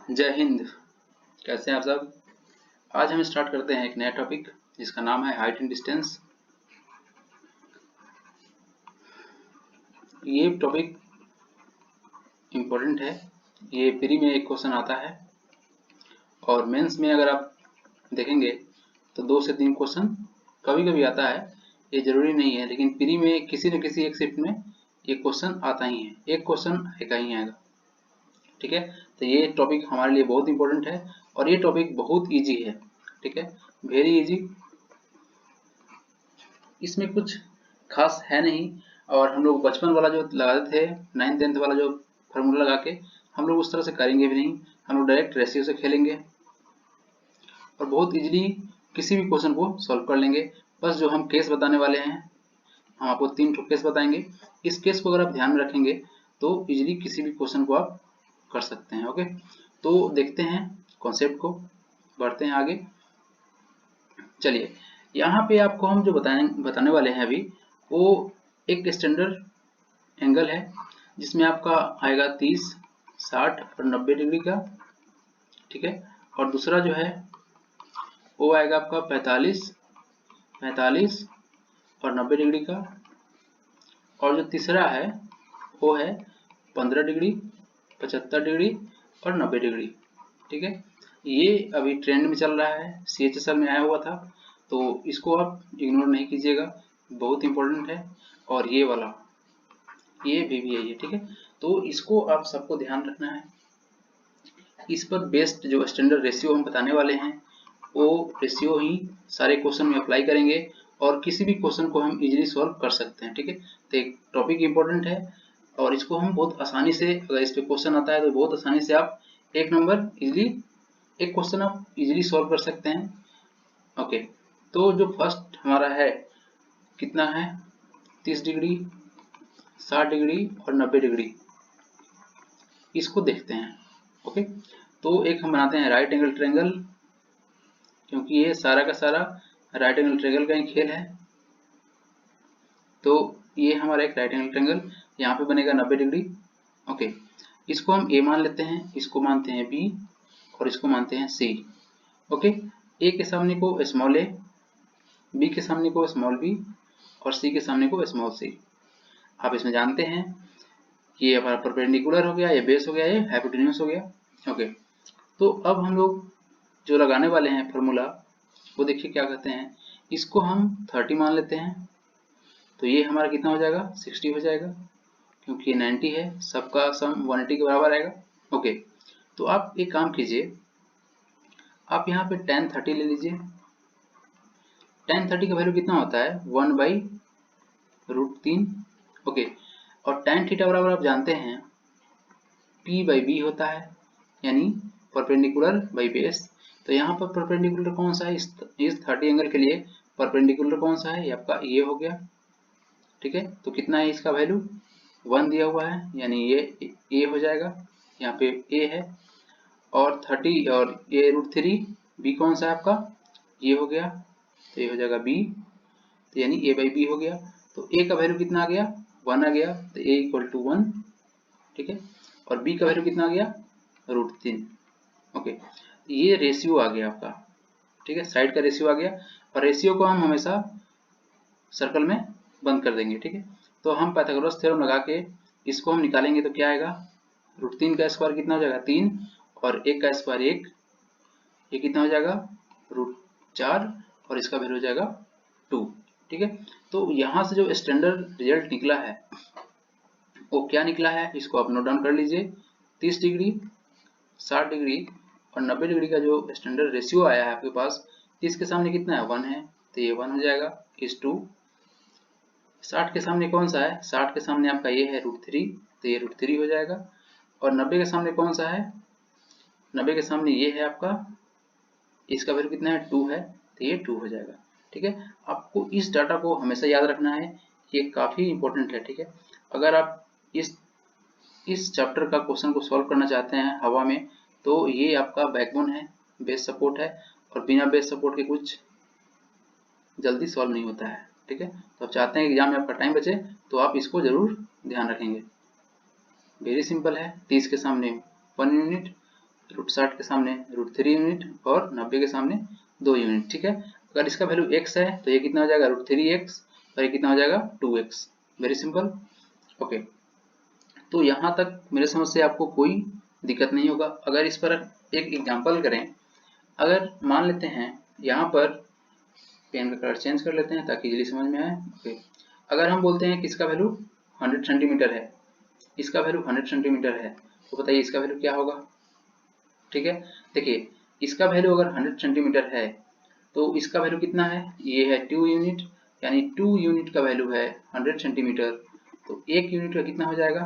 जय हिंद। कैसे हैं आप सब? आज हम स्टार्ट करते हैं एक नया टॉपिक जिसका नाम है हाइट एंड डिस्टेंस। ये टॉपिक इम्पोर्टेंट है। ये प्री में एक क्वेश्चन आता है और मेंस में अगर आप देखेंगे तो 2 से 3 क्वेश्चन कभी कभी आता है। ये जरूरी नहीं है, लेकिन प्री में किसी न किसी एक शिफ्ट में ये क्वेश्चन आता ही है। एक क्वेश्चन आएगा ही आएगा। ठीक है, तो ये टॉपिक हमारे लिए बहुत इंपॉर्टेंट है और ये टॉपिक बहुत इजी है। ठीक है, वेरी इजी। इसमें कुछ खास है नहीं। और हम लोग बचपन वाला जो लगाते थे 9th 10th वाला जो फार्मूला लगा के, हम लोग उस तरह से करेंगे भी नहीं। हम लोग डायरेक्ट रेशियो से खेलेंगे और बहुत इजीली किसी भी क्वेश्चन को सॉल्व कर लेंगे। बस जो हम केस बताने वाले हैं, हम आपको 3 ठो केस बताएंगे। इस केस को अगर आप ध्यान में रखेंगे तो इजीली किसी भी क्वेश्चन को आप कर सकते हैं। ओके, तो देखते हैं कॉन्सेप्ट को, बढ़ते हैं आगे। चलिए, यहाँ पे आपको हम जो बताने वाले हैं अभी, वो एक स्टैंडर्ड एंगल है जिसमें आपका आएगा 30, 60 और 90 डिग्री का। ठीक है, और दूसरा जो है वो आएगा आपका 45, 45 और 90 डिग्री का। और जो तीसरा है वो है 15 डिग्री, 75 डिग्री और 90 डिग्री। ठीक है, ये अभी ट्रेंड में चल रहा है, CHSL में आया हुआ था, तो इसको आप इग्नोर नहीं कीजिएगा, बहुत इंपॉर्टेंट है। और ये वाला ये भी है ये। ठीक है, तो इसको आप सबको ध्यान रखना है। इस पर बेस्ड जो स्टैंडर्ड रेशियो हम बताने वाले हैं, वो रेशियो ही सारे क्वेश्चन में अप्लाई करेंगे और किसी भी क्वेश्चन को हम इजीली सॉल्व कर सकते हैं। ठीक है, तो एक टॉपिक इंपॉर्टेंट है और इसको हम बहुत आसानी से, अगर इस पे क्वेश्चन आता है तो बहुत आसानी से आप एक नंबर इजीली, एक क्वेश्चन आप इजीली सॉल्व कर सकते हैं। ओके, तो जो फर्स्ट हमारा है कितना है, 30 डिग्री, 60 डिग्री और 90 डिग्री, इसको देखते हैं। ओके, तो एक हम बनाते हैं राइट एंगल ट्रायंगल, क्योंकि ये सारा का सारा राइट एंगल ट्रायंगल का ही खेल है। तो ये हमारा एक राइट एंगल ट्रायंगल यहाँ पे बनेगा 90 डिग्री। ओके, इसको हम ए मान लेते हैं, इसको मानते हैं बी और इसको मानते हैं सी। ओके, ए के सामने को स्मॉल ए, बी के सामने को स्मॉल बी और सी के सामने को स्मॉल सी। आप इसमें जानते हैं ये हमारा परपेंडिकुलर हो गया, ये बेस हो गया, ये हाइपोटेन्यूज हो गया। ओके, तो अब हम लोग जो लगाने वाले हैं फॉर्मूला, वो देखिए क्या कहते हैं। इसको हम 30 मान लेते हैं, तो ये हमारा कितना हो जाएगा, 60 हो जाएगा, क्योंकि ये 90 है, सबका सम 180 के बराबर आएगा। ओके, तो आप एक काम कीजिए, आप यहाँ पे tan 30 ले लीजिए। tan 30 का वैल्यू कितना होता है, 1/√3। ओके, और tan थीटा बराबर आप जानते हैं P/B होता है, यानी परपेंडिकुलर बाई बेस। तो यहाँ पर परपेंडिकुलर कौन सा है, इस 30 एंगल के लिए परपेंडिकुलर कौन सा है, ये आपका ये हो गया। ठीक है, तो कितना है इसका वैल्यू, 1 दिया हुआ है, यानी ये ए हो जाएगा, यहाँ पे ए है। और 30 और ये √3, बी कौन सा है आपका, ये हो गया, तो ये हो जाएगा बी, तो यानी A/B हो गया। तो ए का वैल्यू कितना आ गया, 1 आ गया, तो A = 1। ठीक है, और बी का वैल्यू कितना आ गया, √3। ओके, ये रेशियो आ गया आपका। ठीक है, साइड का रेशियो आ गया, और रेशियो को हम हमेशा सर्कल में बंद कर देंगे। ठीक है, तो हम पाइथागोरस थ्योरम लगा के इसको हम निकालेंगे तो क्या आएगा, √3 का स्क्वायर कितना हो जाएगा, 3, और 1 का स्क्वायर 1, ये कितना हो जाएगा, √4, और इसका वैल्यू हो जाएगा 2। ठीक है, तो यहाँ से जो स्टैंडर्ड रिजल्ट निकला है वो क्या निकला है, इसको आप नोट डाउन कर लीजिए। 30 डिग्री, 60 डिग्री और 90 डिग्री का जो स्टैंडर्ड रेशियो आया है आपके पास, 30 के सामने कितना है, 1 है, तो ये 1 हो जाएगा, इस 2। 60 के सामने कौन सा है, 60 के सामने आपका ये है √3, तो ये √3 हो जाएगा। और 90 के सामने कौन सा है, 90 के सामने ये है आपका, इसका वैल्यू कितना है, 2 है, तो ये 2 हो जाएगा। ठीक है, आपको इस डाटा को हमेशा याद रखना है, ये काफ़ी इंपॉर्टेंट है। ठीक है, अगर आप इस चैप्टर का क्वेश्चन को सॉल्व करना चाहते हैं हवा में, तो ये आपका बैकबोन है, बेस सपोर्ट है, और बिना बेस सपोर्ट के कुछ जल्दी सॉल्व नहीं होता है। ठीक है, तो आप चाहते हैं एग्जाम में आपका टाइम बचे, तो आप इसको जरूर ध्यान रखेंगे। वेरी सिंपल है, 30 के सामने 1 यूनिट, √60 के सामने √3 यूनिट और 90 के सामने 2 यूनिट, ठीक है। अगर इसका वैल्यू x है तो ये कितना हो जाएगा √3x और ये कितना हो जाएगा 2x। Very simple. ओके, तो यहाँ तक मेरे समझ से आपको कोई दिक्कत नहीं होगा। अगर इस पर एक एग्जांपल करें, अगर मान लेते हैं यहाँ पर पेन का कलर चेंज कर लेते हैं ताकि इजीली समझ में आए। ओके, अगर हम बोलते हैं कि इसका वैल्यू 100 सेंटीमीटर है, इसका वैल्यू 100 सेंटीमीटर है, तो बताइए इसका वैल्यू क्या होगा। ठीक है, देखिए इसका वैल्यू अगर 100 सेंटीमीटर है तो इसका वैल्यू कितना है, ये है 2 यूनिट, यानी 2 यूनिट का वैल्यू है 100 सेंटीमीटर, तो 1 यूनिट का कितना हो जाएगा,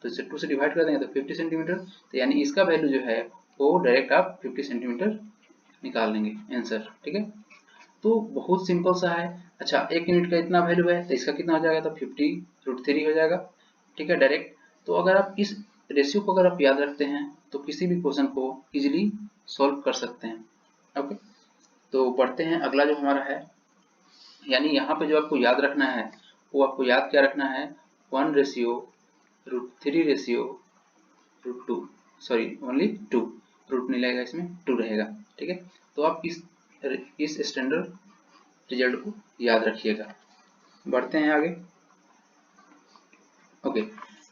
तो इसे 2 से डिवाइड कर देंगे तो 50 सेंटीमीटर, तो यानी इसका वैल्यू जो है वो डायरेक्ट आप 50 सेंटीमीटर निकाल लेंगे आंसर। ठीक है, तो बहुत सिंपल सा है। अच्छा, 1 यूनिट का इतना वैल्यू है तो इसका कितना हो जाएगा, तो 50√3 हो जाएगा। ठीक है, डायरेक्ट। तो अगर आप इस रेशियो को अगर आप याद रखते हैं तो किसी भी क्वेश्चन को इजीली सॉल्व कर सकते हैं। ओके, तो पढ़ते हैं अगला जो हमारा है, यानी यहाँ पे जो आपको याद रखना है वो आपको याद क्या रखना है, 1:√3:√2, सॉरी ओनली 2, रूट नहीं लगेगा इसमें, 2 रहेगा। ठीक है, तो आप इस स्टैंडर्ड रिजल्ट को याद रखिएगा। बढ़ते हैं आगे। ओके,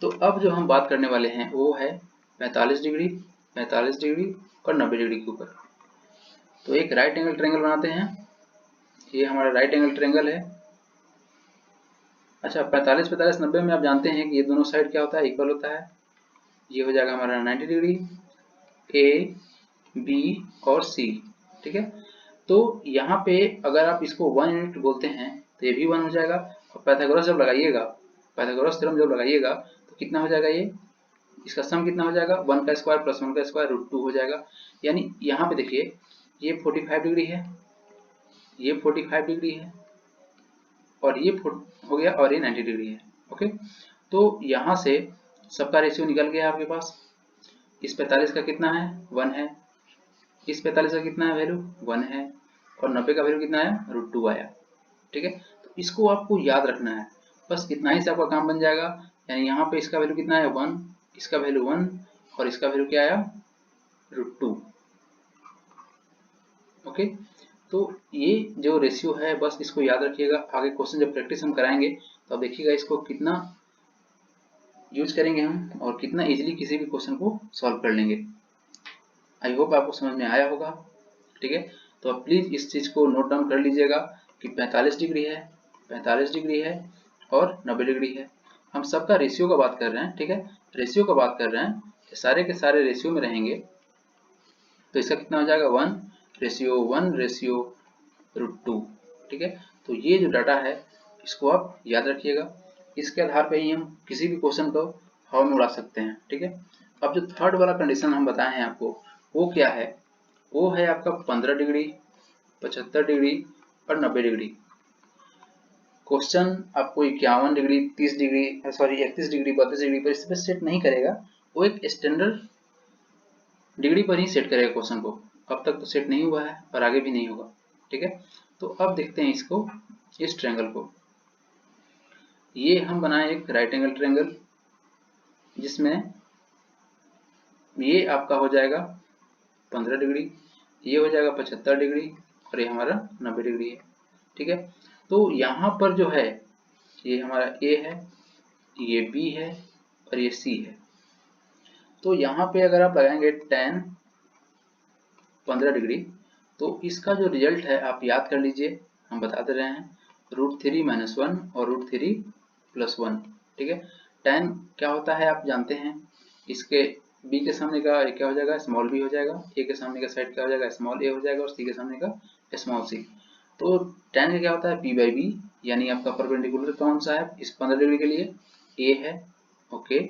तो अब जो हम बात करने वाले हैं वो है 45 डिग्री, 45 डिग्री और 90 डिग्री के ऊपर। तो एक राइट एंगल ट्रायंगल बनाते हैं, ये हमारा राइट एंगल ट्रायंगल है। अच्छा, 45 45 90 में आप जानते हैं कि ये दोनों साइड क्या होता है, इक्वल होता है। ये हो जाएगा हमारा 90 डिग्री, ए बी और सी। ठीक है, तो यहाँ पे अगर आप इसको 1 यूनिट बोलते हैं तो ये भी 1 हो जाएगा, और पाइथागोरस जब लगाइएगा, पाइथागोरस थ्योरम जब लगाइएगा तो कितना हो जाएगा, ये इसका सम कितना हो जाएगा, 1 का स्क्वायर प्लस 1 का स्क्वायर √2 हो जाएगा। यानी यहाँ पे देखिए ये 45 डिग्री है, ये 45 डिग्री है और ये हो गया और ये 90 डिग्री है। ओके, तो यहाँ से सबका रेशियो निकल गया आपके पास। इस 45 का कितना है, 1 है, इस 45 का कितना है वैल्यू, 1 है, और 90 का वैल्यू कितना है, √2 आया। ठीक है, तो इसको आपको याद रखना है, बस इतना ही से आपका काम बन जाएगा। यानी यहाँ पे इसका वैल्यू कितना है, 1, इसका वैल्यू 1 और इसका वैल्यू क्या आया, √2। ओके, तो ये जो रेशियो है बस इसको याद रखिएगा। आगे क्वेश्चन जब प्रैक्टिस हम कराएंगे तो अब देखिएगा इसको कितना यूज करेंगे हम और कितना इजीली किसी भी क्वेश्चन को सॉल्व कर लेंगे। आई होप आपको समझ में आया होगा। ठीक है, तो अब प्लीज इस चीज को नोट डाउन कर लीजिएगा कि 45 डिग्री है, 45 डिग्री है और 90 डिग्री है। हम सबका रेशियो का बात कर रहे हैं। ठीक है, रेशियो का बात कर रहे हैं, सारे के सारे रेशियो में रहेंगे तो इसका कितना हो जाएगा, 1:1:√2। ठीक है, तो ये जो डाटा है इसको आप याद रखिएगा, इसके आधार पे ही हम किसी भी क्वेश्चन को हवा में उड़ा सकते हैं। ठीक है, अब जो थर्ड वाला कंडीशन हम बताए हैं आपको वो क्या है, वो है आपका 15 डिग्री, 75 डिग्री और 90 डिग्री। क्वेश्चन आपको 51 degree, 30 degree, sorry 31 degree, 32 degree पर इस पे सेट नहीं करेगा, वो एक स्टैंडर्ड डिग्री पर ही सेट करेगा क्वेश्चन को। अब तक तो सेट नहीं हुआ है और आगे भी नहीं होगा। ठीक है, तो अब देखते हैं इसको, इस ट्रायंगल को। ये हम बनाए एक राइट एंगल ट्रायंगल जिसमें ये आपका हो जाएगा 15 डिग्री, ये हो जाएगा 75 डिग्री और ये हमारा 90 डिग्री है। ठीक है, तो यहाँ पर जो है ये हमारा ए है, ये बी है और ये सी है। तो यहाँ पे अगर आप लगाएंगे tan 15 डिग्री तो इसका जो रिजल्ट है आप याद कर लीजिए, हम बता दे रहे हैं, √3 - 1 और √3 + 1। ठीक है, tan क्या होता है आप जानते हैं, इसके b के सामने का क्या हो जाएगा, स्मॉल b हो जाएगा, a के सामने का साइड क्या हो जाएगा, स्मॉल a हो जाएगा और c के सामने का स्मॉल c। तो tan का क्या होता है, p/b, यानी आपका परपेंडिकुलर कौन सा है इस 15 डिग्री के लिए, a है। ओके,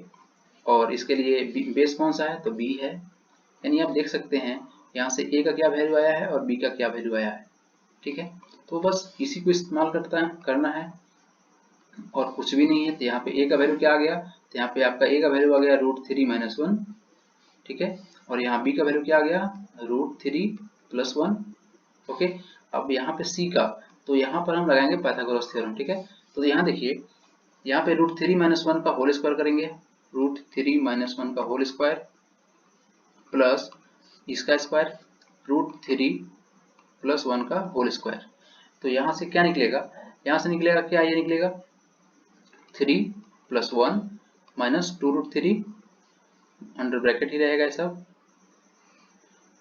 और इसके लिए बेस कौन सा है, तो b है। यानी आप देख सकते हैं यहाँ से a का क्या वैल्यू आया है और b का क्या वैल्यू आया है। ठीक है, तो बस इसी को इस्तेमाल करना है और कुछ भी नहीं है। तो यहाँ पे a का वैल्यू क्या आ गया, तो यहाँ पे आपका a का वैल्यू आ गया √3 - 1। ठीक है, और यहाँ b का वैल्यू क्या आ गया, √3 + 1। ओके, अब यहाँ पे c का, तो यहाँ पर हम लगाएंगे पाइथागोरस थ्योरम। ठीक है, तो यहाँ देखिए, यहाँ पे √3 - 1 का होल स्क्वायर करेंगे, √3 - 1 का होल स्क्वायर प्लस इसका स्क्वायर √3 प्लस 1 का होल स्क्वायर। तो यहाँ से क्या निकलेगा, यहाँ से निकलेगा क्या, ये निकलेगा 3 प्लस 1 माइनस 2√3 अंडर ब्रैकेट ही रहेगा ये सब,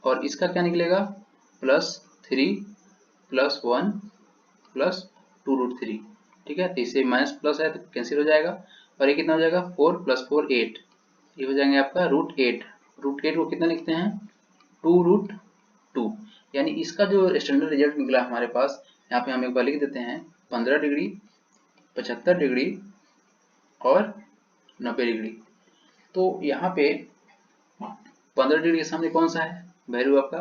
और इसका क्या निकलेगा प्लस 3 प्लस 1 प्लस 2√3। ठीक है, तो इसे माइनस प्लस है तो कैंसिल हो जाएगा, और ये कितना हो जाएगा 4 प्लस 4 8, ये हो जाएंगे आपका √8। √8 को कितना लिखते हैं 2√2, यानी इसका जो स्टैंडर्ड रिजल्ट निकला हमारे पास, यहाँ पे हम एक बार लिख देते हैं 15 डिग्री, 75 डिग्री और 90 डिग्री। तो यहाँ पे 15 डिग्री के सामने कौन सा है वैल्यू आपका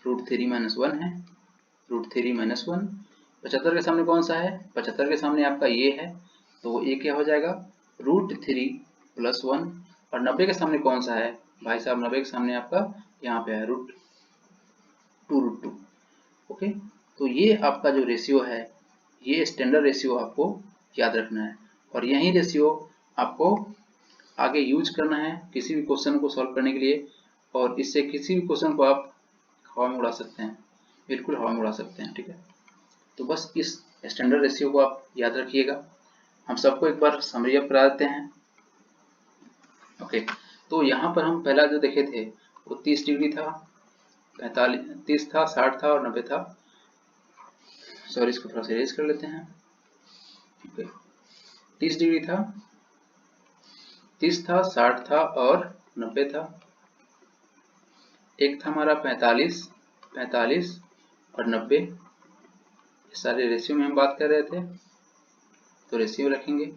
√3 माइनस 1 है, √3 माइनस 1। 75 के सामने कौन सा है, 75 के सामने आपका ये है, तो ये क्या हो जाएगा √3 प्लस 1। और 90 के सामने कौन सा है भाई साहब, 90 के सामने आपका यहाँ पे है √2। ओके, तो ये आपका जो रेशियो है, ये स्टैंडर्ड रेशियो आपको याद रखना है, और यही रेशियो आपको आगे यूज करना है किसी भी क्वेश्चन को सॉल्व करने के लिए, और इससे किसी भी क्वेश्चन को आप हवा में उड़ा सकते हैं, बिल्कुल हवा में उड़ा सकते हैं। ठीक है, तो बस इस स्टैंडर्ड रेशियो को आप याद रखिएगा। हम सबको एक बार समरी अप करा देते हैं। ओके, तो यहाँ पर हम पहला जो देखे थे वो 30 डिग्री था, 30 था, 60 था और 90 था। सॉरी, इसको थोड़ा सा इरेज कर लेते हैं। ओके, 30 डिग्री था, 30 था, 60 था और 90 था। एक था हमारा 45, 45 और 90। सारे रेशियो में हम बात कर रहे थे, तो रेशियो रखेंगे।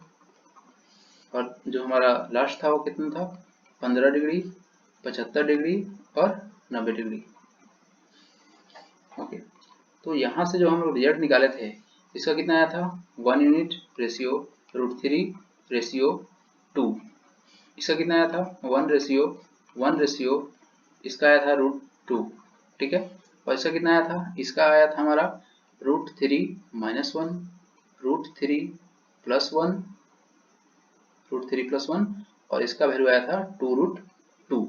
और जो हमारा लास्ट था वो कितना था 15 डिग्री, 75 डिग्री और 90 डिग्री। ओके, तो यहाँ से जो हम लोग रिजल्ट निकाले थे, इसका कितना आया था 1 यूनिट रेशियो √3 रेशियो 2। इसका कितना आया था 1 रेशियो, इसका आया था √2। ठीक है, और इसका कितना आया था, इसका आया था हमारा √3 माइनस 1, √3 प्लस 1, √3 प्लस 1, और इसका वैल्यू आया था 2√2।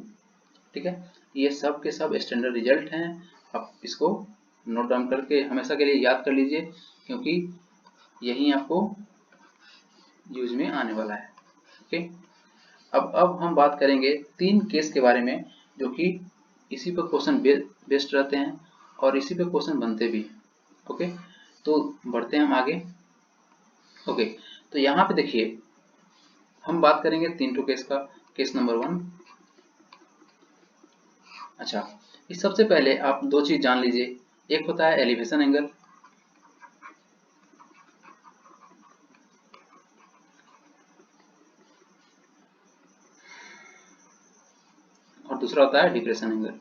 ठीक है, ये सब के सब स्टैंडर्ड रिजल्ट हैं। आप इसको नोट डाउन करके हमेशा के लिए याद कर लीजिए, क्योंकि यही आपको यूज में आने वाला है। ओके, अब हम बात करेंगे 3 केस के बारे में, जो कि इसी पर क्वेश्चन बेस्ड रहते हैं और इसी पे क्वेश्चन बनते भी हैं। ओके, तो बढ़ते हैं हम आगे। ओके, तो यहाँ पे देखिए हम बात करेंगे 3 केस का। Case number 1। अच्छा, इस सबसे पहले आप 2 चीज जान लीजिए, एक होता है एलिवेशन एंगल, और दूसरा होता है डिप्रेशन एंगल।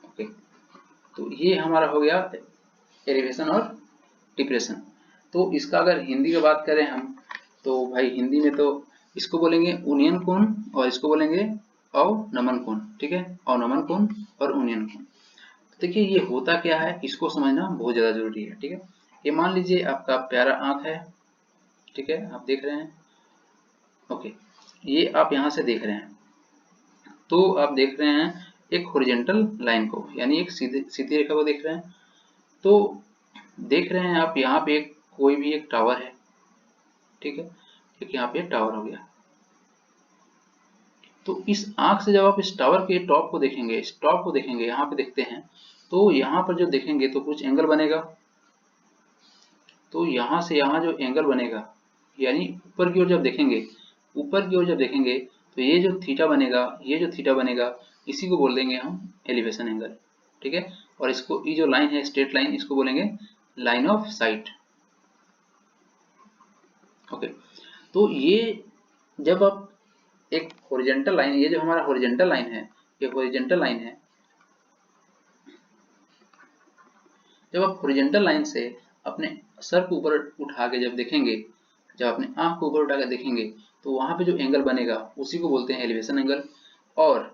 ओके, तो ये हमारा हो गया एलिवेशन और डिप्रेशन। तो इसका अगर हिंदी में बात करें हम, तो भाई हिंदी में तो इसको बोलेंगे उन्नयन कोण और इसको बोलेंगे अवनमन कोण। ठीक है, अवनमन कोण और उन्नयन कोण। देखिए ये होता क्या है, इसको समझना बहुत ज्यादा जरूरी है। ठीक है, ये मान लीजिए आपका प्यारा आंख है। ठीक है, आप देख रहे हैं। ओके, ये आप यहाँ से देख रहे हैं, तो आप देख रहे हैं एक हॉरिजॉन्टल लाइन को, यानी एक सीधी रेखा को देख रहे हैं। तो देख रहे हैं आप यहाँ पे कोई भी एक टावर है। ठीक है, एक यहाँ पे टावर हो गया। तो इस आंख से जब आप इस टावर के टॉप को देखेंगे, इस टॉप को देखेंगे, यहाँ पे देखते हैं, तो यहाँ पर जो देखेंगे तो कुछ एंगल बनेगा। तो यहाँ से यहाँ जो एंगल बनेगा, यानी ऊपर की ओर जब देखेंगे, ऊपर की ओर जब देखेंगे, तो ये जो थीटा बनेगा, ये जो थीटा बनेगा, इसी को बोल देंगे हम एलिवेशन एंगल। ठीक है, और इसको ये जो लाइन है स्ट्रेट लाइन, इसको बोलेंगे लाइन ऑफ साइट। ओके, तो ये जब आप एक हॉरिजॉन्टल लाइन, ये जो हमारा हॉरिजॉन्टल लाइन है, ये हॉरिजॉन्टल लाइन है, जब आप हॉरिजॉन्टल लाइन से अपने सर को ऊपर उठा के जब देखेंगे, जब अपने आंख को ऊपर उठा के देखेंगे, तो वहां पे जो एंगल बनेगा उसी को बोलते हैं एलिवेशन एंगल। और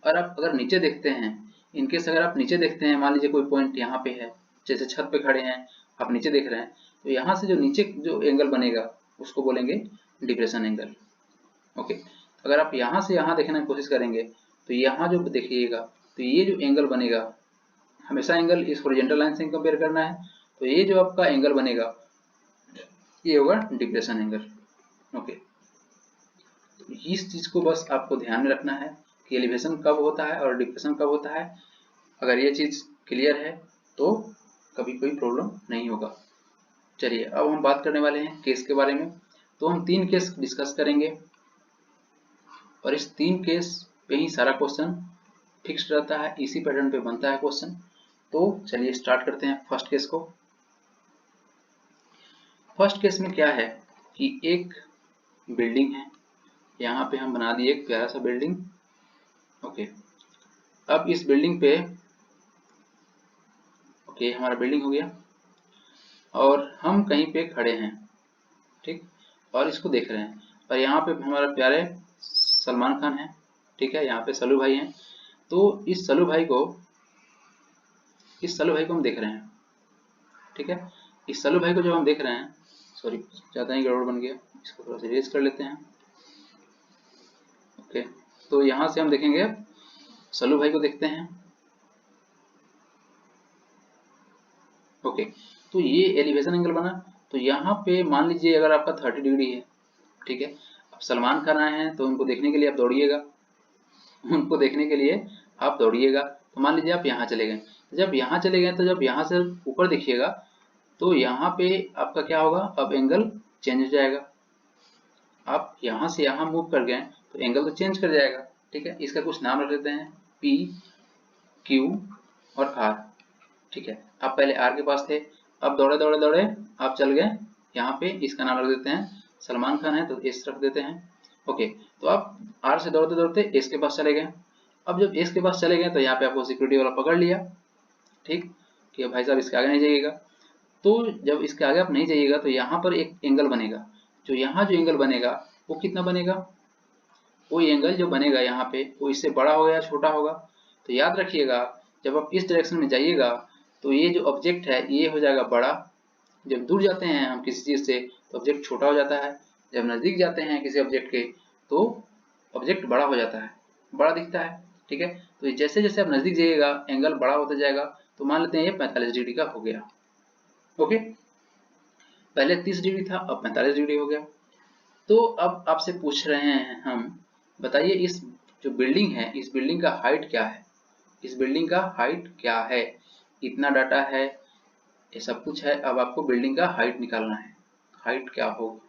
आप अगर नीचे देखते हैं, इनकेस अगर आप नीचे देखते हैं, मान लीजिए कोई पॉइंट यहाँ पे है, जैसे छत पे खड़े हैं, आप नीचे देख रहे हैं, तो यहाँ से जो नीचे जो एंगल बनेगा उसको बोलेंगे डिप्रेशन एंगल। ओके, अगर आप यहाँ से यहाँ देखने की कोशिश करेंगे तो यहाँ जो देखिएगा तो ये जो एंगल बनेगा, हमेशा एंगल इस हॉरिजॉन्टल लाइन से कंपेयर करना है, तो ये जो आपका एंगल बनेगा ये होगा डिप्रेशन एंगल। ओके, तो इस चीज को बस आपको ध्यान में रखना है कि एलिवेशन कब होता है और डिप्रेशन कब होता है। अगर ये चीज क्लियर है तो कभी कोई प्रॉब्लम नहीं होगा। चलिए अब हम बात करने वाले हैं केस के बारे में। तो हम 3 केस डिस्कस करेंगे और इस 3 केस पे ही सारा क्वेश्चन फिक्स्ड रहता है, इसी पैटर्न पे बनता है क्वेश्चन। तो चलिए स्टार्ट करते हैं फर्स्ट केस को। फर्स्ट केस में क्या है कि एक बिल्डिंग है, यहाँ पे हम बना दिए एक प्यारा सा बिल्डिंग। ओके, अब इस बिल्डिंग पे ओके हमारा बिल्डिंग हो गया और हम कहीं पे खड़े हैं, ठीक, और इसको देख रहे हैं और यहाँ पे हमारे प्यारे सलमान खान है, ठीक है, यहाँ पे सल्लू भाई हैं। तो इस सल्लू भाई को हम देख रहे हैं, ठीक है। इस सल्लू भाई को जब हम देख रहे हैं, सॉरी ज़्यादा ही गड़बड़ बन गया, इसको थोड़ा सा रेज कर लेते हैं। ओके, तो यहाँ से हम देखेंगे सल्लू भाई को देखते हैं। ओके, तो ये एलिवेशन एंगल बना। तो यहाँ पे मान लीजिए अगर आपका 30 डिग्री है, ठीक है, अब सलमान खान आए हैं तो उनको देखने के लिए आप दौड़िएगा, उनको देखने के लिए आप दौड़िएगा। तो मान लीजिए आप यहाँ चले गए, जब यहाँ चले गए तो जब यहाँ से ऊपर देखिएगा तो यहाँ पे आपका क्या होगा, अब एंगल चेंज हो जाएगा। आप यहाँ से यहाँ मूव कर गए तो एंगल तो चेंज कर जाएगा, ठीक है। इसका कुछ नाम रख देते हैं P, Q और R, ठीक है। आप पहले R के पास थे, अब दौड़े दौड़े दौड़े आप चल गए यहाँ पे, इसका नाम रख देते हैं सलमान खान है तो S रख देते हैं। ओके, तो आप R से दौड़ते दौड़ते S के पास चले गए। अब जब S के पास चले गए तो यहाँ पे आपको सिक्योरिटी वाला पकड़ लिया, ठीक, कि भाई साहब इसके आगे नहीं जाइएगा। तो जब इसके आगे आप नहीं जाइएगा तो यहाँ पर एक एंगल बनेगा, जो यहाँ जो एंगल बनेगा वो कितना बनेगा, वो एंगल जो बनेगा यहाँ पे वो इससे बड़ा होगा या छोटा होगा। तो याद रखिएगा जब आप इस डायरेक्शन में जाइएगा तो ये जो ऑब्जेक्ट है ये हो जाएगा बड़ा, जब दूर जाते हैं हम किसी चीज से तो ऑब्जेक्ट छोटा हो जाता है, जब नजदीक जाते हैं किसी ऑब्जेक्ट के तो ऑब्जेक्ट बड़ा हो जाता है, बड़ा दिखता है, ठीक है। तो जैसे जैसे आप नजदीक जाइएगा एंगल बड़ा होता जाएगा। तो मान लेते हैं ये 45 डिग्री का हो गया। ओके, पहले 30 डिग्री था अब 45 डिग्री हो गया। तो अब आपसे पूछ रहे हैं हम, बताइए इस जो बिल्डिंग है इस बिल्डिंग का हाइट क्या है, इस बिल्डिंग का हाइट क्या है। इतना डाटा है, ये सब कुछ है, अब आपको बिल्डिंग का हाइट निकालना है, हाइट क्या होगा।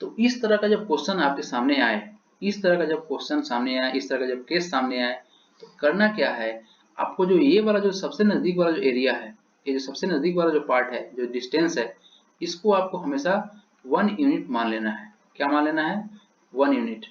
तो इस तरह का जब क्वेश्चन आपके सामने आए, इस तरह का जब क्वेश्चन सामने आए, इस तरह का जब केस सामने आए तो करना क्या है, आपको जो ये वाला जो सबसे नजदीक वाला जो एरिया है, ये जो सबसे नजदीक वाला जो पार्ट है, जो डिस्टेंस है, इसको आपको हमेशा 1 यूनिट मान लेना है। क्या मान लेना है, 1 यूनिट।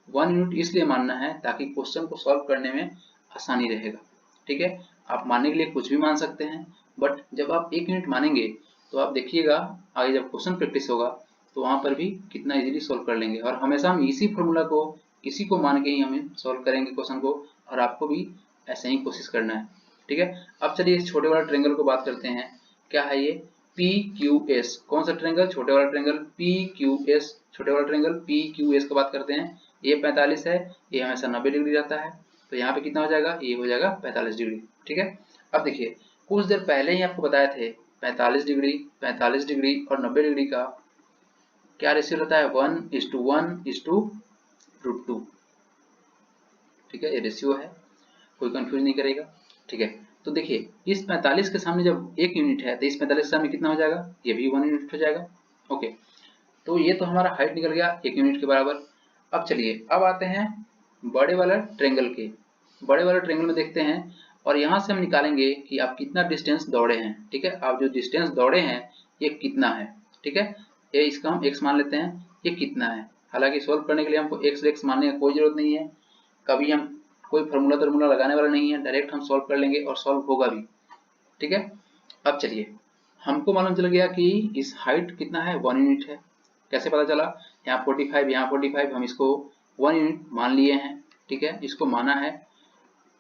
1 यूनिट इसलिए मानना है ताकि क्वेश्चन को सॉल्व करने में आसानी रहेगा, ठीक है। आप मानने के लिए कुछ भी मान सकते हैं, बट जब आप 1 यूनिट मानेंगे तो आप देखिएगा आगे जब क्वेश्चन प्रैक्टिस होगा तो वहां पर भी कितना इजीली सॉल्व कर लेंगे। और हमेशा हम इसी फॉर्मूला को, इसी को मान के ही हमें सॉल्व करेंगे क्वेश्चन को, और आपको भी ऐसे ही कोशिश करना है, ठीक है। अब चलिए इस छोटे वाला ट्रायंगल को बात करते हैं। क्या है ये, PQS। कौन सा ट्रायंगल, छोटे वाला ट्रायंगल PQS, छोटे वाला ट्रायंगल PQS की बात करते हैं। ये 45 है, ये हमेशा 90 डिग्री रहता है, तो यहाँ पे कितना हो जाएगा, ये हो जाएगा 45 डिग्री, ठीक है। अब देखिए कुछ देर पहले ही आपको बताए थे 45 डिग्री, 45 डिग्री और 90 डिग्री का क्या रेशियो रहता है, 1:1:√2, ठीक है, ये रेशियो है, कोई कंफ्यूज नहीं करेगा, ठीक है। तो देखिए इस 45 के सामने जब 1 यूनिट है तो इस 45 के सामने कितना हो जाएगा, ये भी 1 यूनिट हो जाएगा। ओके, तो ये तो हमारा हाइट निकल गया 1 यूनिट के बराबर। अब चलिए अब आते हैं बड़े वाला ट्रायंगल के, बड़े वाले ट्रायंगल में देखते हैं और यहाँ से हम निकालेंगे कि आप कितना डिस्टेंस दौड़े हैं, ठीक है। आप जो डिस्टेंस दौड़े हैं ये कितना है, ठीक है, ये इसका हम x मान लेते हैं, ये कितना है। हालांकि सोल्व करने के लिए हमको x मानने की कोई जरूरत नहीं है, कभी हम कोई फार्मूला तर्मूला लगाने वाला नहीं है, डायरेक्ट हम सॉल्व कर लेंगे और सॉल्व होगा भी, ठीक है। अब चलिए हमको मालूम चल गया कि इस हाइट कितना है, 1 यूनिट है। कैसे पता चला, यहाँ 45 यहाँ 45, हम इसको 1 यूनिट मान लिए हैं, ठीक है, इसको माना है।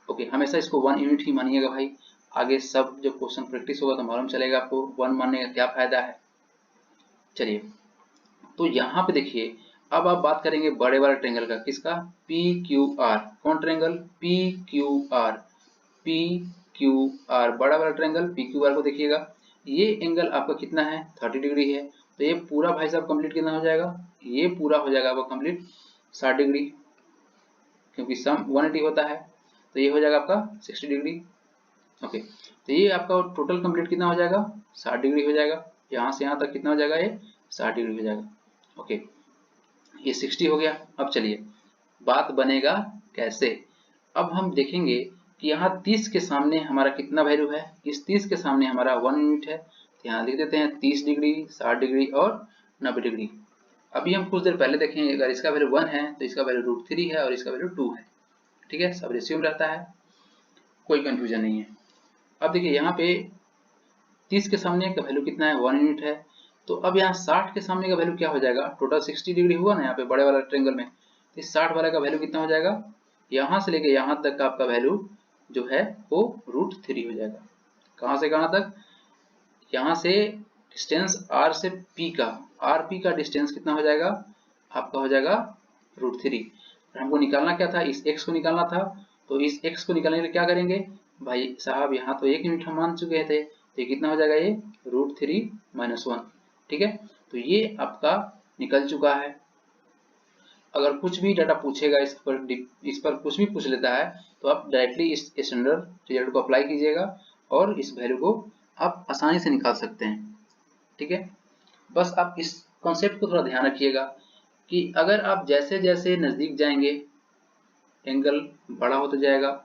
ओके, हमेशा इसको 1 यूनिट ही मानिएगा भाई, आगे सब जब क्वेश्चन प्रैक्टिस होगा तो मालूम चलेगा आपको 1 मानने का क्या फायदा है। चलिए तो यहाँ पे देखिए अब आप बात करेंगे बड़े वाले ट्रायंगल का, किसका, पी क्यू आर। कौन triangle, P Q R, P Q R, बड़ा वाला ट्रायंगल पी क्यू आर को देखिएगा। ये एंगल आपका कितना है, 30 डिग्री है। तो ये पूरा भाई साहब कंप्लीट कितना हो जाएगा, ये पूरा हो जाएगा आपका कंप्लीट 60 डिग्री, क्योंकि सम 180 होता है। तो ये हो जाएगा आपका 60 डिग्री। ओके, तो ये आपका टोटल कंप्लीट कितना हो जाएगा, 60 डिग्री हो जाएगा। यहाँ से यहाँ तक कितना हो जाएगा, ये 60 डिग्री हो जाएगा। ओके, ये 60 हो गया। अब चलिए बात बनेगा कैसे। अब हम देखेंगे कि यहाँ 30 के सामने हमारा कितना वैल्यू है, इस 30 के सामने हमारा 1 यूनिट है। तो यहाँ लिख देते हैं 30 डिग्री, 60 डिग्री और 90 डिग्री। अभी हम कुछ देर पहले देखेंगे, अगर इसका वैल्यू 1 है तो इसका वैल्यू √3 है और इसका वैल्यू 2 है। ठीक है, सब रेशियो में रहता है, कोई कंफ्यूजन नहीं है। अब देखिए यहाँ पे 30 के सामने का वैल्यू कितना है, 1 यूनिट है। तो अब यहाँ 60 के सामने का वैल्यू क्या हो जाएगा, टोटल 60 डिग्री हुआ ना यहाँ पे बड़े वाला ट्रायंगल में। तो इस 60 वाले का वैल्यू कितना हो जाएगा, यहाँ से लेके यहाँ तक का आपका वैल्यू जो है वो √3 हो जाएगा। कहाँ से कहाँ तक, यहाँ से डिस्टेंस r से p का, rp का डिस्टेंस कितना हो जाएगा, आपका हो जाएगा √3। हमको निकालना क्या था, इस x को निकालना था। तो इस x को निकालने के लिए क्या करेंगे भाई साहब, यहाँ तो 1 यूनिट हम मान चुके थे, तो ये कितना हो जाएगा, ये √3 - 1। ठीक है, तो ये आपका निकल चुका है। अगर कुछ भी डाटा पूछेगा इस पर कुछ भी पूछ लेता है, तो आप डायरेक्टली इस स्टैंडर्ड रिजल्ट को अप्लाई कीजिएगा और इस वैल्यू को आप आसानी से निकाल सकते हैं। ठीक है, बस आप इस कॉन्सेप्ट को थोड़ा ध्यान रखिएगा कि अगर आप जैसे जैसे नज़दीक जाएंगे एंगल बड़ा होता जाएगा,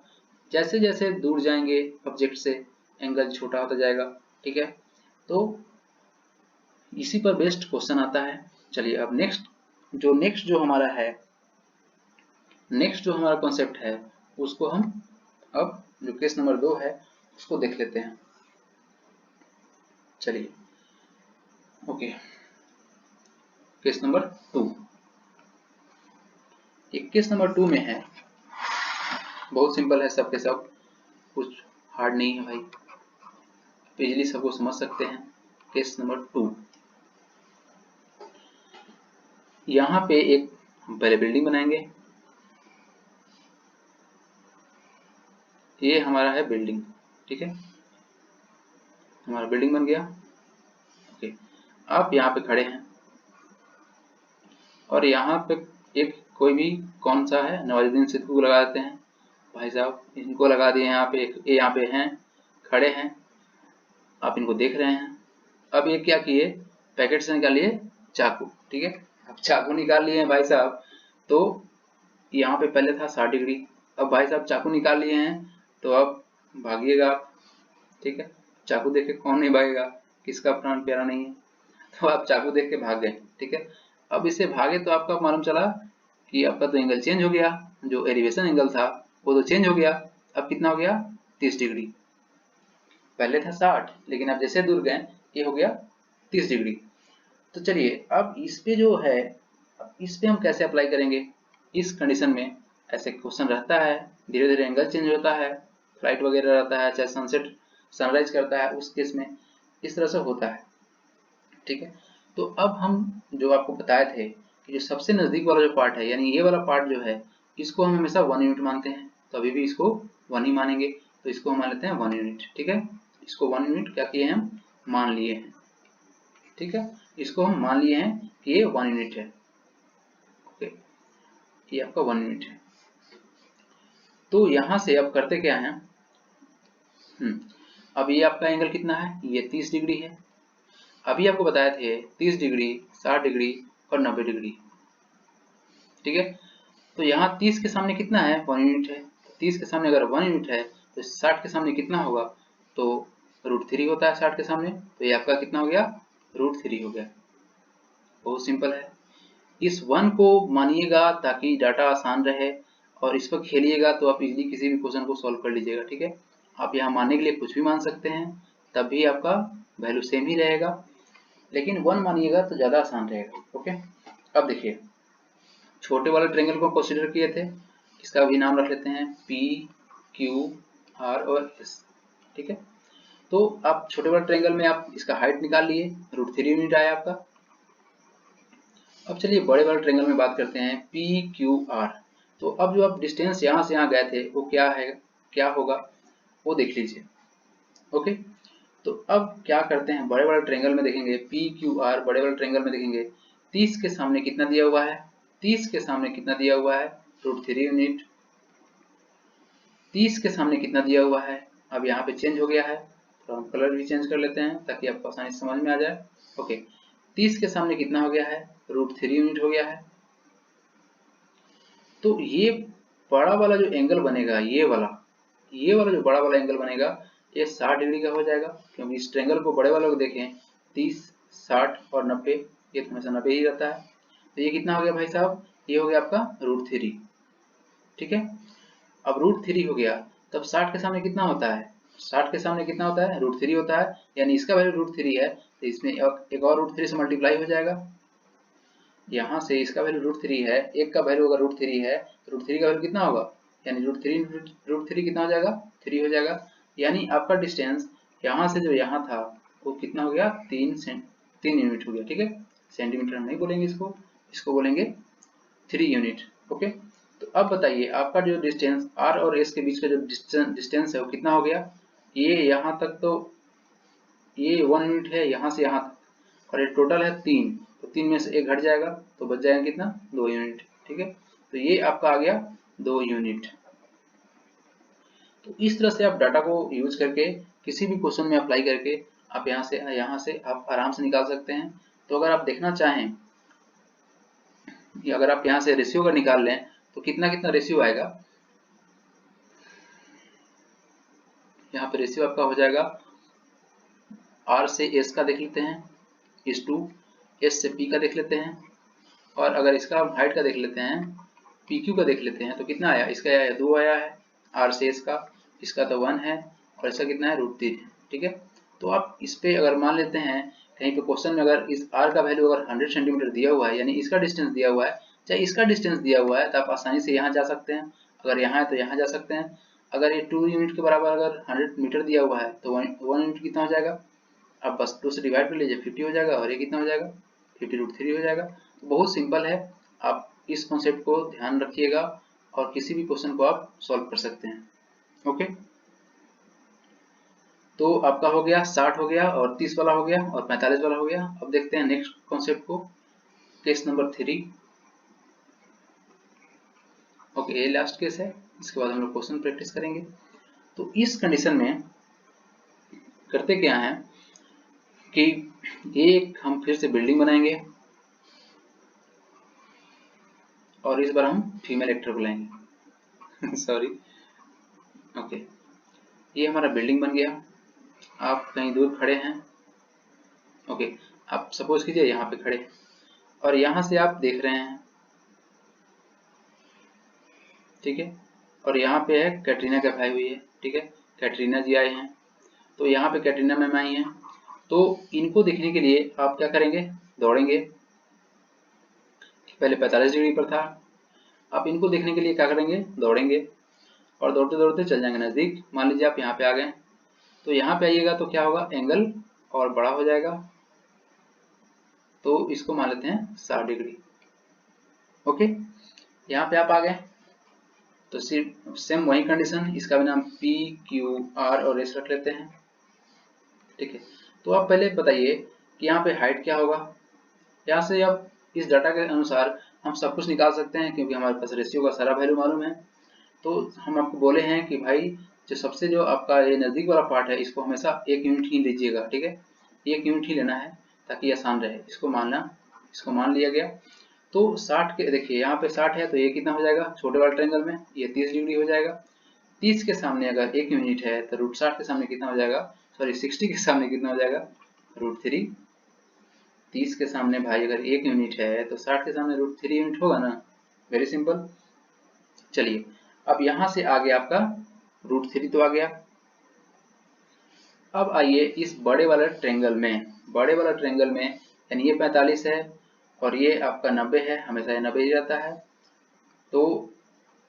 जैसे जैसे दूर जाएंगे ऑब्जेक्ट से एंगल छोटा होता जाएगा। ठीक है, तो इसी पर बेस्ड क्वेश्चन आता है। चलिए अब नेक्स्ट जो हमारा है, नेक्स्ट जो हमारा कॉन्सेप्ट है उसको हम अब जो केस नंबर 2 है उसको देख लेते हैं। चलिए ओके, केस नंबर 2। ये केस नंबर 2 में है, बहुत सिंपल है, सब के सब, कुछ हार्ड नहीं है भाई, इजीली सबको समझ सकते हैं। केस नंबर 2, यहाँ पे एक पहले बिल्डिंग बनाएंगे। ये हमारा है बिल्डिंग, ठीक है, हमारा बिल्डिंग बन गया। ओके, आप यहाँ पे खड़े हैं और यहाँ पे एक कोई भी कौन सा है, नवाजुद्दीन सिद्दीकी को लगा देते हैं। भाई साहब इनको लगा दिए, यहाँ पे ये यहाँ पे हैं, खड़े हैं, आप इनको देख रहे हैं। अब ये क्या किए, पैकेट से निकालिए चाकू। ठीक है, अब चाकू निकाल लिए हैं भाई साहब, तो यहाँ पे पहले था 60 डिग्री। अब भाई साहब चाकू निकाल लिए हैं, तो अब भागिएगा आप। ठीक है, चाकू देख के कौन नहीं भागेगा, किसका प्राण प्यारा नहीं है। तो आप चाकू देख के भाग गए। ठीक है, अब इससे भागे तो आपका मालूम चला कि आपका तो एंगल चेंज हो गया, जो एलिवेशन एंगल था वो तो चेंज हो गया। अब कितना हो गया, 30 डिग्री। पहले था 60, लेकिन अब जैसे दूर गए ये हो गया 30 डिग्री। तो चलिए अब इस पे जो है, इस पे हम कैसे अप्लाई करेंगे। इस कंडीशन में ऐसे क्वेश्चन रहता है, धीरे धीरे एंगल चेंज होता है, फ्लाइट वगैरह रहता है, चाहे सनसेट सनराइज करता है, उस केस में इस तरह से होता है। ठीक है, तो अब हम जो आपको बताए थे कि जो सबसे नज़दीक वाला जो पार्ट है, यानी ये वाला पार्ट जो है, इसको हम हमेशा 1 यूनिट मानते हैं, तो अभी भी इसको 1 ही मानेंगे। तो इसको हम मान लेते हैं 1 यूनिट। ठीक है, इसको 1 यूनिट क्या किए हैं, हम मान लिए हैं। ठीक है, इसको हम मान लिए हैं कि ये 1 यूनिट है। ओके, ये आपका 1 यूनिट है। तो यहाँ से अब करते क्या है, अब ये आपका एंगल कितना है, ये 30 डिग्री है। अभी आपको बताए थे 30 डिग्री, 60 डिग्री और 90 डिग्री। ठीक है, तो यहाँ 30 के सामने कितना है, 1 यूनिट है। 30 के सामने अगर 1 यूनिट है तो 60 के सामने कितना होगा, तो √3 होता है 60 के सामने। तो ये आपका कितना हो गया, √3 हो गया। बहुत सिंपल है। इस 1 को मानिएगा ताकि डाटा आसान रहे, और इस पर खेलिएगा तो आप इजीली किसी भी क्वेश्चन को सॉल्व कर लीजिएगा। ठीक है, आप यहाँ मानने के लिए कुछ भी मान सकते हैं, तब भी आपका वैल्यू सेम ही रहेगा, लेकिन 1 मानिएगा तो ज़्यादा आसान रहेगा। ओके, अब देखिए छोटे वाले ट्रायंगल को कंसीडर किए थे, इसका भी नाम रख लेते हैं P, Q, R और S। ठीक है, तो आप छोटे वाले ट्रायंगल में आप इसका हाइट निकाल लिए, √3 यूनिट आया आपका। अब चलिए बड़े वाले ट्रायंगल में बात करते हैं पी क्यू आर। तो अब जो आप डिस्टेंस यहाँ से यहाँ गए थे वो क्या है, क्या होगा वो देख लीजिए। ओके, तो अब क्या करते हैं, बड़े वाले ट्रायंगल में देखेंगे पी क्यू आर, बड़े वाले ट्रायंगल में देखेंगे 30 के सामने कितना दिया हुआ है, 30 के सामने कितना दिया हुआ है, √3 यूनिट। 30 के सामने कितना दिया हुआ है, अब यहाँ पे चेंज हो गया है तो हम कलर भी चेंज कर लेते हैं ताकि आपको आसानी से समझ में आ जाए। ओके, 30 के सामने कितना हो गया है, √3 यूनिट हो गया है। तो ये बड़ा वाला जो एंगल बनेगा, ये वाला जो बड़ा वाला एंगल बनेगा ये 60 डिग्री का हो जाएगा, क्योंकि इस ट्रायंगल को बड़े वाले को देखें 30, 60 और 90, ये तो हमेशा 90 ही रहता है। तो ये कितना हो गया भाई साहब, ये हो गया आपका √3। ठीक है, अब √3 हो गया, तब 60 के सामने कितना होता है, 60 के सामने कितना होता है, √3 होता है, यानी इसका वैल्यू √3 है तो इसमें एक और √3 से मल्टीप्लाई हो जाएगा। यहाँ से इसका वैल्यू √3 है, एक का वैल्यू अगर √3 है तो √3 का वैल्यू कितना होगा, यानी √3 कितना हो जाएगा, 3 हो जाएगा। यानी आपका डिस्टेंस यहाँ से जो यहाँ था वो कितना हो गया, 3 यूनिट हो गया। ठीक है, सेंटीमीटर हम नहीं बोलेंगे इसको, इसको बोलेंगे 3 यूनिट। ओके, तो अब बताइए आपका जो डिस्टेंस r और s के बीच का जो डिस्टेंस है वो कितना हो गया, ये यहाँ तक तो ये 1 यूनिट है यहाँ से यहाँ तक, और ये टोटल है 3, तो 3 में से 1 घट जाएगा तो बच जाएगा कितना, 2 यूनिट। ठीक है, तो ये आपका आ गया 2 यूनिट। तो इस तरह से आप डाटा को यूज करके किसी भी क्वेश्चन में अप्लाई करके आप यहाँ से आप आराम से निकाल सकते हैं। तो अगर आप देखना चाहें कि अगर आप यहाँ से रेशियो का निकाल लें तो कितना कितना रेशियो आएगा, यहाँ पे रेशियो आपका हो जाएगा r से s का देख लेते हैं /2, s से p का देख लेते हैं, और अगर इसका हाइट का देख लेते हैं pq का देख लेते हैं तो कितना आया, इसका आया 2 आया है, r से s का, इसका तो 1 है और इसका कितना है √3 है। ठीक है, तो आप इस पे अगर मान लेते हैं कहीं पे क्वेश्चन में अगर इस r का वैल्यू अगर 100 सेंटीमीटर दिया हुआ है, यानी इसका डिस्टेंस दिया हुआ है, चाहे इसका डिस्टेंस दिया हुआ है, तो आप आसानी से यहाँ जा सकते हैं, अगर यहाँ है तो यहाँ जा सकते हैं। अगर ये 2 यूनिट के बराबर अगर 100 मीटर दिया हुआ है तो 1 यूनिट कितना हो जाएगा, अब बस 2 से डिवाइड कर लीजिए, 50 हो जाएगा, और ये कितना हो जाएगा, 50√3 हो जाएगा। तो बहुत सिंपल है, आप इस कॉन्सेप्ट को ध्यान रखिएगा और किसी भी क्वेश्चन को आप सॉल्व कर सकते हैं। ओके, तो आपका हो गया 60 हो गया और 30 वाला हो गया और 45 वाला हो गया। अब देखते हैं नेक्स्ट कॉन्सेप्ट को, केस नंबर 3। ओके, ये लास्ट केस है, इसके बाद हम लोग क्वेश्चन प्रैक्टिस करेंगे। तो इस कंडीशन में करते क्या है कि एक हम फिर से बिल्डिंग बनाएंगे और इस बार हम फीमेल एक्टर बुलाएंगे सॉरी। ओके, ये हमारा बिल्डिंग बन गया, आप कहीं दूर खड़े हैं। ओके, आप सपोज कीजिए यहाँ पे खड़े और यहाँ से आप देख रहे हैं। ठीक है, और यहाँ पे है कैटरीना कैफ आई हुई है। ठीक है, कैटरीना जी आए हैं, तो यहाँ पे कैटरीना मैम आई हैं, तो इनको देखने के लिए आप क्या करेंगे, दौड़ेंगे। पहले 45 डिग्री पर था, आप इनको देखने के लिए क्या करेंगे, दौड़ेंगे, और दौड़ते दौड़ते चल जाएंगे नज़दीक। मान लीजिए आप यहाँ पे आ गए, तो यहाँ पे आइएगा तो क्या होगा, एंगल और बड़ा हो जाएगा, तो इसको मान लेते हैं 60 डिग्री। ओके, यहाँ पे आप आ गए तो सिर्फ सेम वही कंडीशन, इसका भी नाम P, Q, R और S रख लेते हैं। ठीक है, तो आप पहले बताइए कि यहाँ पे हाइट क्या होगा। यहाँ से आप इस डाटा के अनुसार हम सब कुछ निकाल सकते हैं, क्योंकि हमारे पास रेशियो का सारा वैल्यू मालूम है। तो हम आपको बोले हैं कि भाई जो सबसे जो आपका ये नज़दीक वाला पार्ट है इसको हमेशा 1 यूनिट ही लीजिएगा। ठीक है, 1 यूनिट ही लेना है ताकि आसान रहे, इसको मानना, इसको मान लिया गया। तो 60 के देखिए यहाँ पे 60 है तो ये कितना हो जाएगा, छोटे वाले ट्रायंगल में ये 30 डिग्री हो जाएगा। 30 के सामने अगर 1 यूनिट है तो √60 के सामने कितना हो जाएगा, सॉरी 60 के सामने कितना हो जाएगा, √3। 30 के सामने भाई अगर 1 यूनिट है तो 60 के सामने √3 यूनिट होगा ना, वेरी सिंपल। चलिए, अब यहाँ से आ गया आपका √3 तो आ गया। अब आइए इस बड़े वाला ट्रायंगल में, बड़े वाला ट्रायंगल में यानी ये 45 है और ये आपका 90 है, हमेशा ये 90 ही रहता है। तो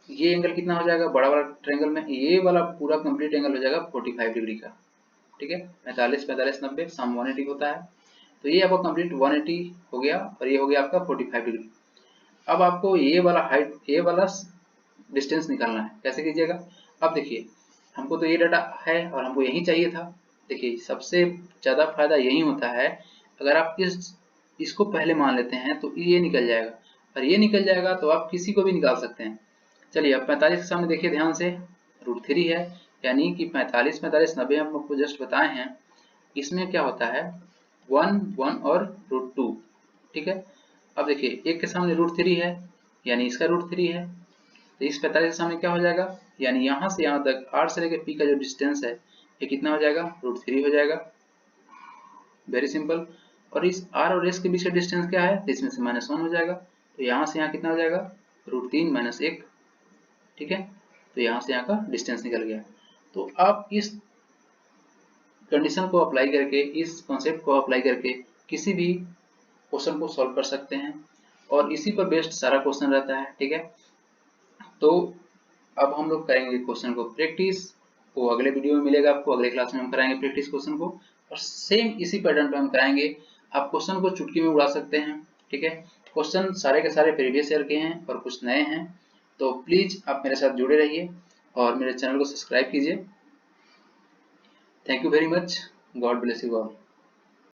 ये एंगल कितना हो जाएगा, बड़ा वाला ट्रायंगल में ये वाला पूरा कंप्लीट एंगल हो जाएगा 45 डिग्री का। ठीक है, 45 45 90 सम 180 होता है। तो ये आपका कंप्लीट 180 हो गया और ये हो गया आपका 45 डिग्री। अब आपको ये वाला हाइट, ये वाला डिस्टेंस निकालना है। कैसे कीजिएगा? अब देखिए, हमको तो ये डाटा है और हमको यही चाहिए था। देखिए, सबसे ज़्यादा फायदा यही होता है, अगर आप इसको पहले मान लेते हैं तो ये निकल जाएगा, और ये निकल जाएगा तो आप किसी को भी निकाल सकते हैं। चलिए, अब 45 के सामने देखिए ध्यान से, √3 है, यानी कि 45, 45, 90 हम आपको जस्ट बताए हैं। इसमें क्या होता है, 1, 1 और √2, ठीक है। अब देखिए, एक के सामने √3 है, यानी इसका √3 है, तो इस 45 के सामने क्या हो जाएगा, यानी यहाँ से यहाँ तक R से लेकर P का जो डिस्टेंस है, ये कितना हो जाएगा, √3 हो जाएगा। Very simple. और इस R और S के बीच का डिस्टेंस क्या है, तो इसमें से -1 हो जाएगा, तो यहाँ से यहाँ कितना हो जाएगा, √3 - 1, ठीक है। तो यहाँ से यहाँ का डिस्टेंस निकल गया। तो आप इस कंडीशन को अप्लाई करके, इस कॉन्सेप्ट को अप्लाई करके किसी भी क्वेश्चन को सॉल्व कर सकते हैं, और इसी पर बेस्ड सारा क्वेश्चन रहता है, ठीक है। तो अब हम लोग करेंगे क्वेश्चन को प्रैक्टिस, वो अगले वीडियो में मिलेगा आपको, अगले क्लास में हम कराएंगे प्रैक्टिस क्वेश्चन को, और सेम इसी पैटर्न पे हम कराएंगे। आप क्वेश्चन को चुटकी में उड़ा सकते हैं, ठीक है। क्वेश्चन सारे के सारे प्रीवियस ईयर के हैं और कुछ नए हैं, तो प्लीज आप मेरे साथ जुड़े रहिए और मेरे चैनल को सब्सक्राइब कीजिए। Thank you very much, God bless you all.